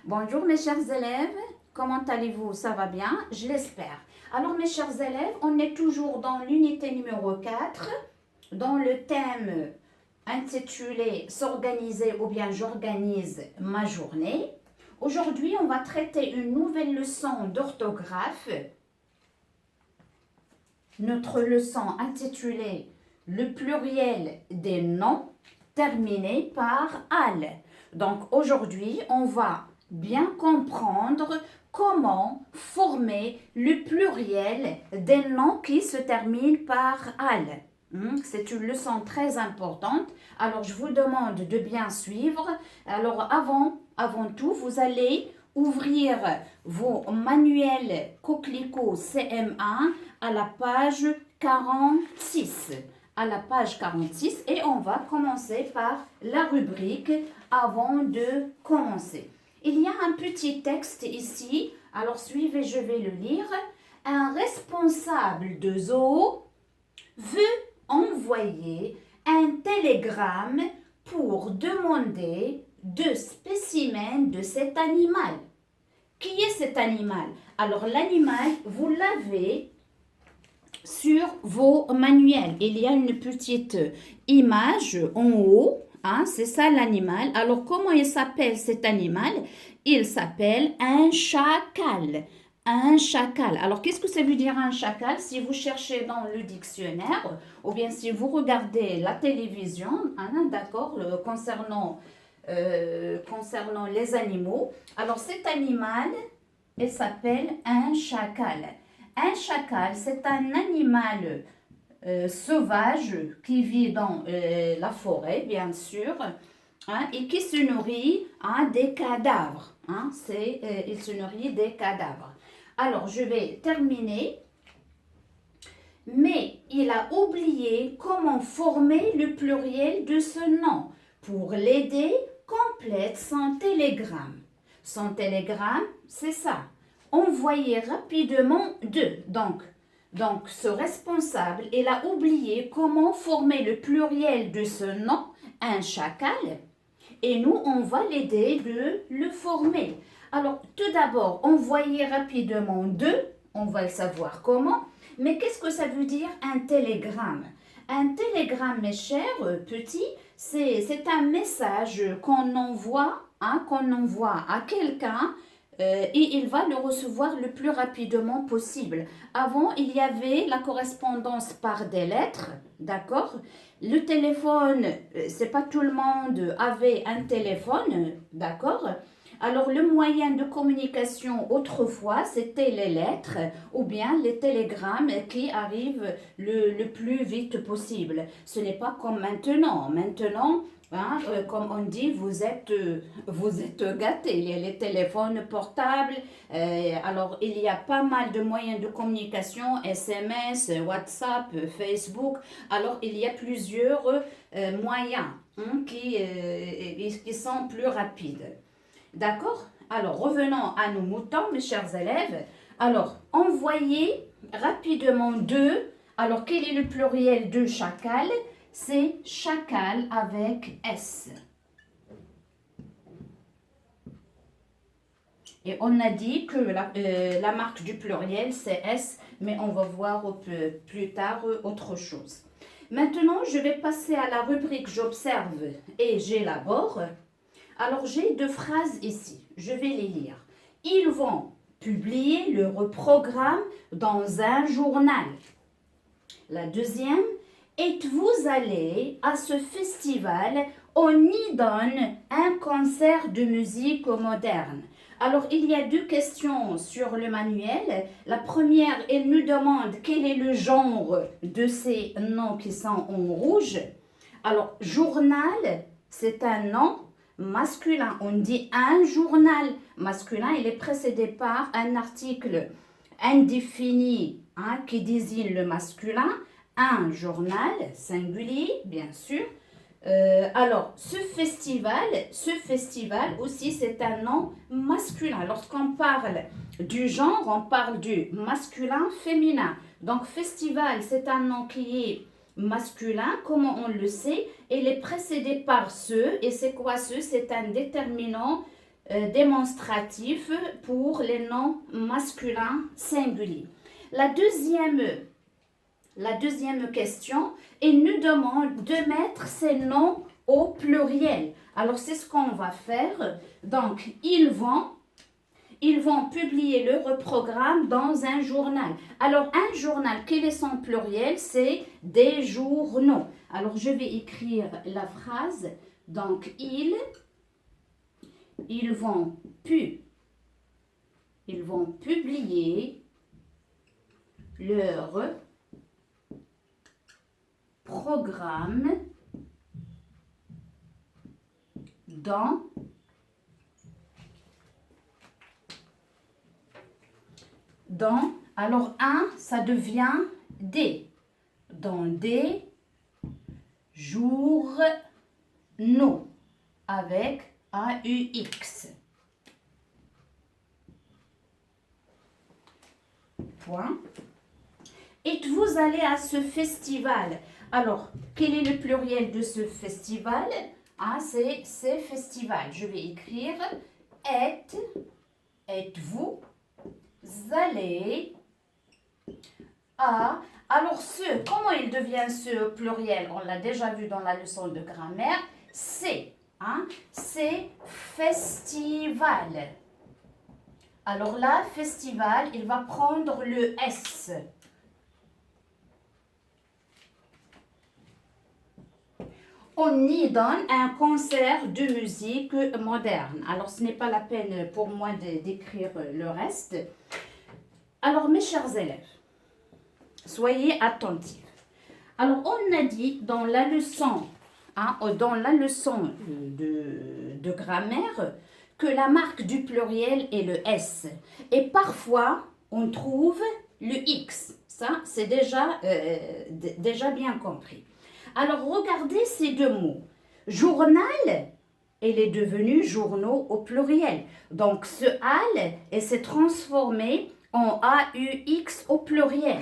Bonjour mes chers élèves, comment allez-vous? Ça va bien? Je l'espère. Alors mes chers élèves, on est toujours dans l'unité numéro 4, dans le thème intitulé S'organiser ou bien j'organise ma journée. Aujourd'hui, on va traiter une nouvelle leçon d'orthographe. Notre leçon intitulée Le pluriel des noms terminé par al. Donc aujourd'hui, on va bien comprendre comment former le pluriel des noms qui se terminent par al. C'est une leçon très importante. Alors, je vous demande de bien suivre. Alors, avant tout, vous allez ouvrir vos manuels Coquelicot CM1 à la page 46. À la page 46 et on va commencer par la rubrique avant de commencer. Il y a un petit texte ici, alors suivez, je vais le lire. Un responsable de zoo veut envoyer un télégramme pour demander 2 spécimens de cet animal. Qui est cet animal? Alors l'animal, vous l'avez sur vos manuels. Il y a une petite image en haut. C'est ça l'animal. Alors, comment il s'appelle cet animal? Il s'appelle un chacal. Un chacal. Alors, qu'est-ce que ça veut dire un chacal? Si vous cherchez dans le dictionnaire, ou bien si vous regardez la télévision, d'accord, concernant les animaux. Alors, cet animal, il s'appelle un chacal. Un chacal, c'est un animal sauvage qui vit dans la forêt, bien sûr, et qui se nourrit des cadavres. Il se nourrit des cadavres. Alors, je vais terminer. Mais il a oublié comment former le pluriel de ce nom. Pour l'aider, complète son télégramme. Son télégramme, c'est ça. Envoyer rapidement deux. Donc, ce responsable, il a oublié comment former le pluriel de ce nom, un chacal, et nous, on va l'aider de le former. Alors, tout d'abord, envoyer rapidement deux, on va le savoir comment, mais qu'est-ce que ça veut dire un télégramme? Un télégramme, mes chers petits, c'est un message qu'on envoie à quelqu'un et il va le recevoir le plus rapidement possible. Avant, il y avait la correspondance par des lettres, d'accord? Le téléphone, c'est pas tout le monde avait un téléphone, d'accord? Alors, le moyen de communication autrefois, c'était les lettres ou bien les télégrammes qui arrivent le plus vite possible. Ce n'est pas comme maintenant. Maintenant, comme on dit, vous êtes gâtés. Il y a les téléphones portables. Alors, il y a pas mal de moyens de communication, SMS, WhatsApp, Facebook. Alors, il y a plusieurs moyens qui sont plus rapides. D'accord? Alors, revenons à nos moutons, mes chers élèves. Alors, envoyez rapidement deux. Alors, quel est le pluriel de chacal? C'est chacal avec S. Et on a dit que la marque du pluriel, c'est S, mais on va voir plus tard autre chose. Maintenant, je vais passer à la rubrique J'observe et j'élabore. Alors, j'ai deux phrases ici. Je vais les lire. Ils vont publier leur programme dans un journal. La deuxième, êtes-vous allé à ce festival? On y donne un concert de musique moderne. Alors, il y a deux questions sur le manuel. La première, elle me demande quel est le genre de ces noms qui sont en rouge. Alors, journal, c'est un nom masculin. On dit un journal masculin. Il est précédé par un article indéfini qui désigne le masculin. Un journal singulier, bien sûr. Alors, ce festival aussi, c'est un nom masculin. Lorsqu'on parle du genre, on parle du masculin, féminin. Donc, festival, c'est un nom qui est masculin, comment on le sait, il est précédé par ce, et c'est quoi ce? C'est un déterminant démonstratif pour les noms masculins singuliers. La deuxième question, il nous demande de mettre ces noms au pluriel. Alors, c'est ce qu'on va faire. Donc, ils vont publier leur programme dans un journal. Alors, un journal, quel est son pluriel? C'est des journaux. Alors, je vais écrire la phrase. Donc, ils vont publier leur programme alors un, ça devient des, dans des journaux avec AUX. Point. Et vous allez à ce festival. Alors, quel est le pluriel de ce festival? Ah, c'est festival. Je vais écrire êtes-vous allez à... Alors, comment il devient ce pluriel? On l'a déjà vu dans la leçon de grammaire. C'est festival. Alors là, festival, il va prendre le S. On y donne un concert de musique moderne. Alors, ce n'est pas la peine pour moi d'écrire le reste. Alors, mes chers élèves, soyez attentifs. Alors, on a dit dans la leçon, de grammaire, que la marque du pluriel est le S. Et parfois, on trouve le X. Ça, c'est déjà bien compris. Alors, regardez ces deux mots. Journal, il est devenu journaux au pluriel. Donc, ce AL, il s'est transformé en AUX au pluriel.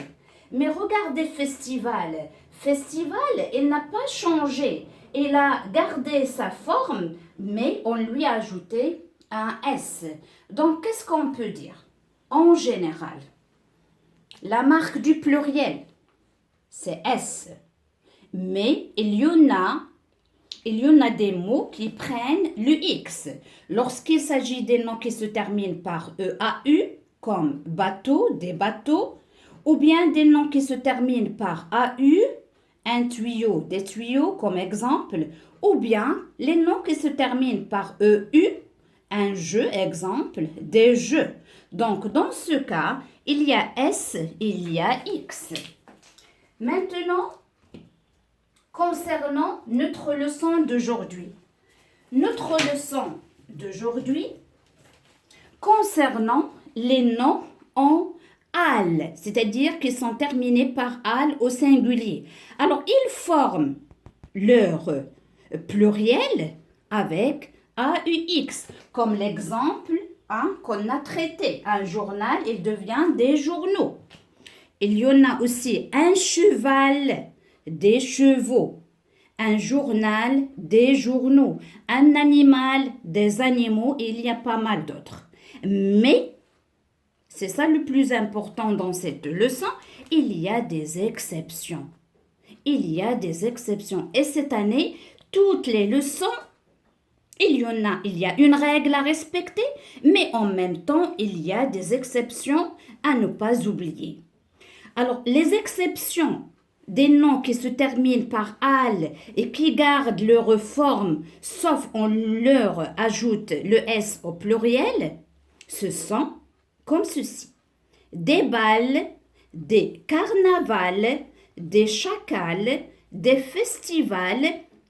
Mais regardez festival. Festival, il n'a pas changé. Il a gardé sa forme, mais on lui a ajouté un S. Donc, qu'est-ce qu'on peut dire? En général, la marque du pluriel, c'est S. Mais il y en a des mots qui prennent le X. Lorsqu'il s'agit des noms qui se terminent par EAU, comme bateau, des bateaux, ou bien des noms qui se terminent par AU, un tuyau, des tuyaux comme exemple, ou bien les noms qui se terminent par EU, un jeu, exemple, des jeux. Donc, dans ce cas, il y a S, il y a X. Maintenant, concernant notre leçon d'aujourd'hui. Notre leçon d'aujourd'hui concernant les noms en AL, c'est-à-dire qu'ils sont terminés par AL au singulier. Alors, ils forment leur pluriel avec AUX, comme l'exemple qu'on a traité. Un journal, il devient des journaux. Il y en a aussi un cheval, des chevaux, un journal, des journaux, un animal, des animaux, et il y a pas mal d'autres. Mais, c'est ça le plus important dans cette leçon, il y a des exceptions. Il y a des exceptions. Et cette année, toutes les leçons, il y a une règle à respecter, mais en même temps, il y a des exceptions à ne pas oublier. Alors, les exceptions des noms qui se terminent par al et qui gardent leur forme, sauf on leur ajoute le s au pluriel, ce sont comme ceci. Des balles, des carnavals, des chacals, des festivals,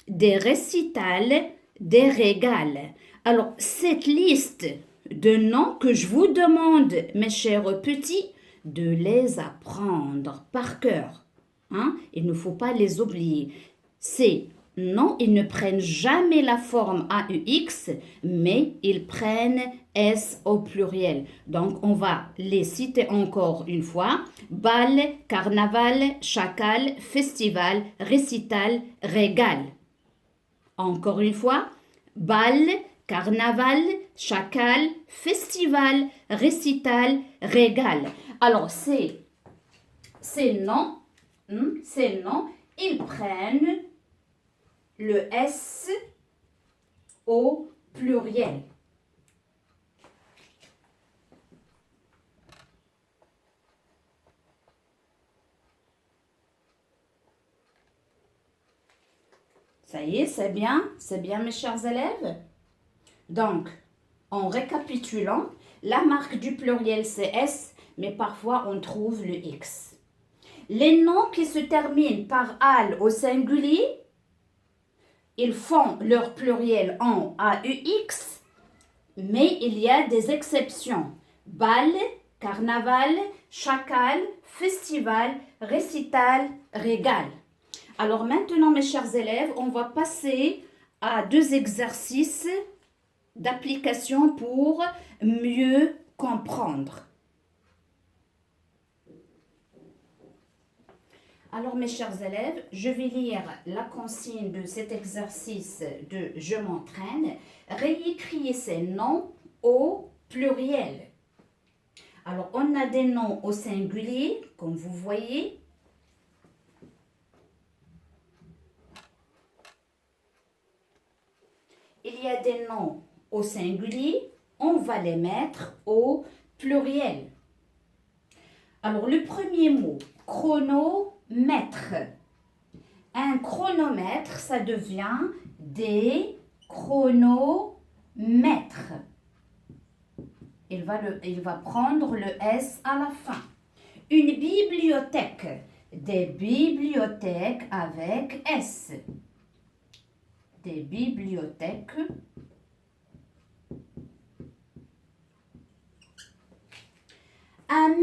des récitals, des régals. Alors, cette liste de noms que je vous demande, mes chers petits, de les apprendre par cœur. Il ne faut pas les oublier. Ces noms, ils ne prennent jamais la forme AUX, mais ils prennent S au pluriel. Donc, on va les citer encore une fois. Bal, carnaval, chacal, festival, récital, régal. Encore une fois, bal, carnaval, chacal, festival, récital, régal. Alors, ces noms, ils prennent le S au pluriel. Ça y est, c'est bien mes chers élèves. Donc, en récapitulant, la marque du pluriel c'est S, mais parfois on trouve le X. Les noms qui se terminent par al au singulier, ils font leur pluriel en AUX, mais il y a des exceptions. Bal, carnaval, chacal, festival, récital, régal. Alors maintenant, mes chers élèves, on va passer à 2 exercices d'application pour mieux comprendre. Alors, mes chers élèves, je vais lire la consigne de cet exercice de « Je m'entraîne ». Réécrire ces noms au pluriel. Alors, on a des noms au singulier, comme vous voyez. Il y a des noms au singulier, on va les mettre au pluriel. Alors, le premier mot, chronomètre. Un chronomètre, ça devient des chronomètres. Il va prendre le S à la fin. Une bibliothèque, des bibliothèques avec S. Des bibliothèques. Un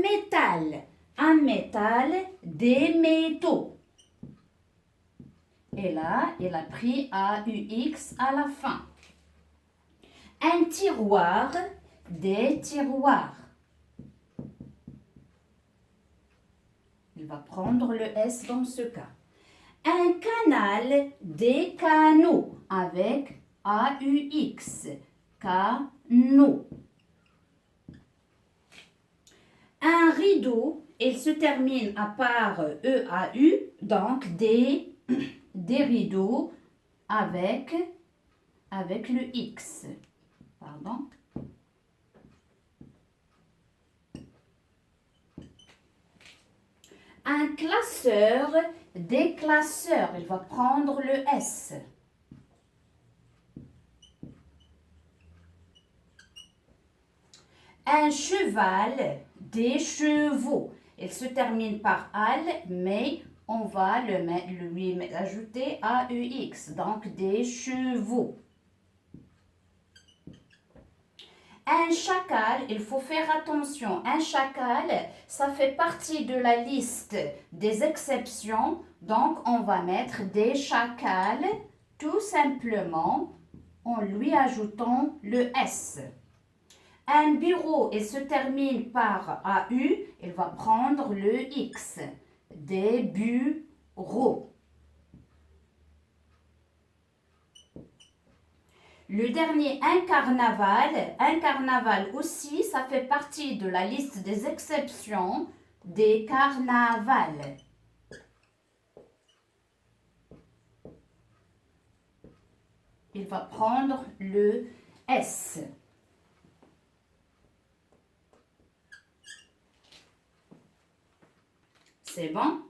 métal, des métaux. Et là, il a pris AUX à la fin. Un tiroir, des tiroirs. Il va prendre le S dans ce cas. Un canal, des canaux avec AUX. Canaux. Un rideau, il se termine à part EAU, donc des rideaux avec le X. Pardon. Un classeur, des classeurs, il va prendre le S. Un cheval, des chevaux. Il se termine par al, mais on va lui ajouter AUX, donc des chevaux. Un chacal, il faut faire attention. Un chacal, ça fait partie de la liste des exceptions. Donc, on va mettre des chacals tout simplement en lui ajoutant le S. Un bureau, il se termine par AU, il va prendre le X. Des bureaux. Le dernier, un carnaval aussi, ça fait partie de la liste des exceptions des carnavals. Il va prendre le S. C'est bon?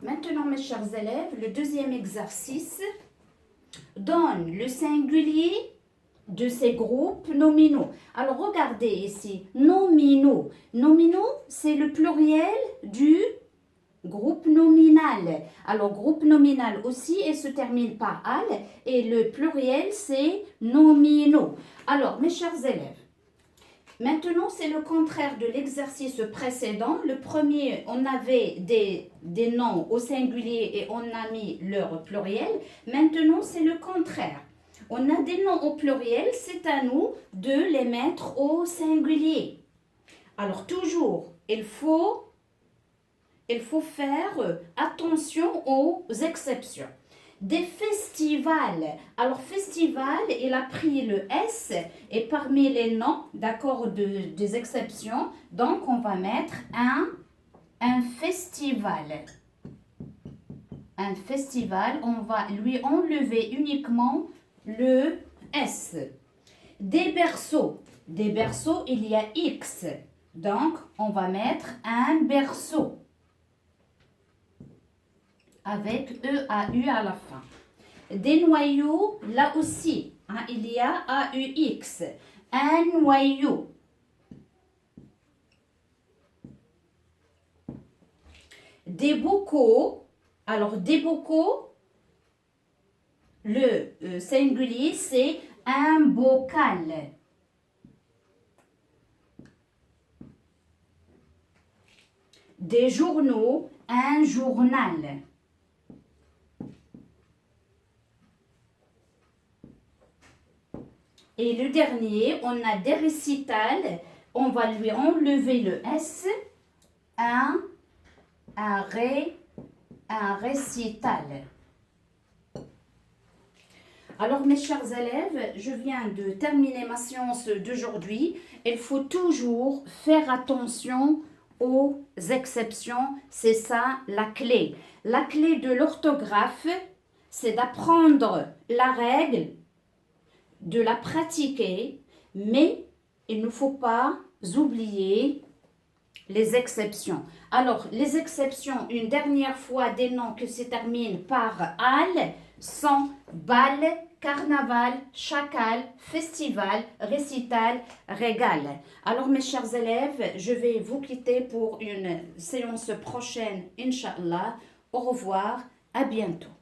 Maintenant, mes chers élèves, le deuxième exercice donne le singulier de ces groupes nominaux. Alors, regardez ici, nominaux. Nominaux, c'est le pluriel du groupe nominal. Alors, groupe nominal aussi, il se termine par al et le pluriel, c'est nominaux. Alors, mes chers élèves, maintenant, c'est le contraire de l'exercice précédent. Le premier, on avait des noms au singulier et on a mis leur pluriel. Maintenant, c'est le contraire. On a des noms au pluriel, c'est à nous de les mettre au singulier. Alors, toujours, il faut il faut faire attention aux exceptions. Des festivals. Alors, festival, il a pris le S et parmi les noms, d'accord, des exceptions, donc on va mettre un festival. Un festival, on va lui enlever uniquement le S. Des berceaux. Des berceaux, il y a X. Donc, on va mettre un berceau avec E-A-U à la fin. Des noyaux, là aussi, hein, il y a A-U-X. Un noyau. Des bocaux. Alors, des bocaux, le singulier, c'est un bocal. Des journaux, un journal. Et le dernier, on a des récitals. On va lui enlever le S. Un récital. Alors, mes chers élèves, je viens de terminer ma séance d'aujourd'hui. Il faut toujours faire attention aux exceptions. C'est ça la clé. La clé de l'orthographe, c'est d'apprendre la règle, de la pratiquer, mais il ne faut pas oublier les exceptions. Alors, les exceptions, une dernière fois, des noms qui se terminent par al sont bal, carnaval, chacal, festival, récital, régal. Alors, mes chers élèves, je vais vous quitter pour une séance prochaine, Inch'Allah. Au revoir, à bientôt.